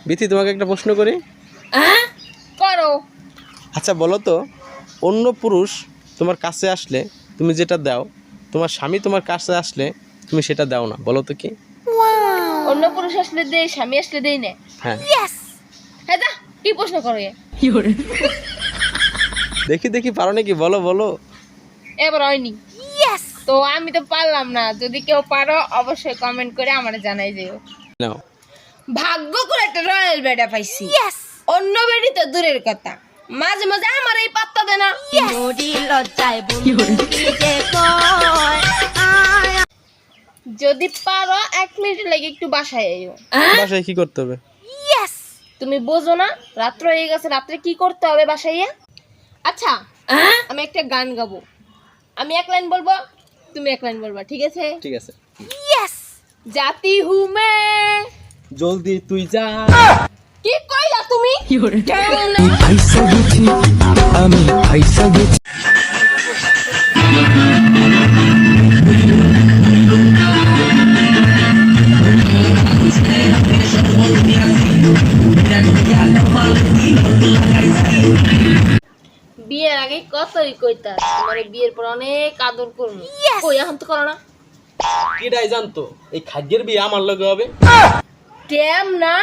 বিথি তোমাকে একটা প্রশ্ন করি। করো। আচ্ছা বলো তো, অন্য পুরুষ তোমার কাছে আসলে তুমি যেটা দাও, তোমার স্বামী তোমার কাছে আসলে তুমি সেটা দাও না, বলো তো কি? অন্য পুরুষ আসলে দেই, স্বামী আসলে দেই না। হ্যাঁ হ্যাঁ যা, কি প্রশ্ন করো? দেখি দেখি পারো নাকি, বলো বলো। এবার হয়নি। তো আমি তো পারলাম না। যদি কেউ পারো অবশ্যই কমেন্ট করে আমার জানাই যেও। নাও। ভাগ্য করে একটা রয়্যাল বেডা পাইছি। অন্য বেডি তো দূরের কথা, মাঝে মাঝে আমার এই পাত্তা দেয় না। যদি পারো 1 মিনিট লাগে একটু বাসায় এও। বাসায় কি করতে হবে? তুমি বোঝো না, রাত্র হয়ে গেছে, রাত্রে কি করতে হবে বাসায়? আচ্ছা আমি একটা গান গাবো, আমি 1 লাইন বলবো, তুমি 1 লাইন বলবা, ঠিক আছে? ঠিক আছে। জাতি হুমে। জলদি তুই যা। কি কইলা তুমি? আমি ফাইসা গেছি। বিয়ের আগে কতই কইতা তোমার, বিয়ের পর অনেক আদর করবো। কই এখন তো করো না। কিডাই জানতো এই খাদ্যের বিয়ে আমার লগে হবে? ট্যাম না।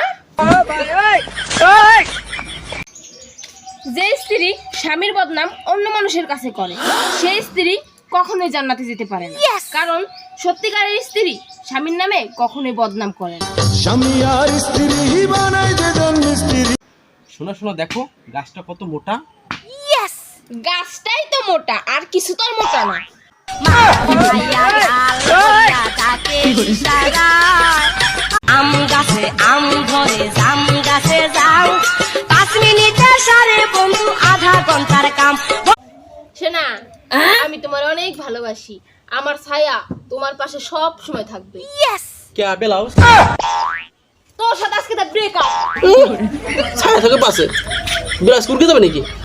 যে স্ত্রী স্বামীর বদনাম অন্য মানুষের কাছে করে, সেই স্ত্রী কখনোই জান্নাতে যেতে পারে না। কারণ সত্যিকারের স্ত্রী স্বামীর নামে কখনোই বদনাম করে না। স্বামী আর স্ত্রী বানাই দেন মিস্ত্রি। শোনো শোনো, দেখো গাছটা কত মোটা। গাছটাই তো মোটা, আর কিছু তো আর মোটা না। আম গাছে আম ধরে, জাম গাছে যাও, 5 মিনিটে সারে বন্ধু আধা ঘন্টার কাম। শোনা, আমি তোমার অনেক ভালোবাসি। আমার ছায়া তোমার পাশে সব সময় থাকবে। কে বেলাউস? তোর সাথে আজকে ব্রেকআপ। ছায়া থাকে পাশে, বেলাউস কুড়কে দেবে নাকি?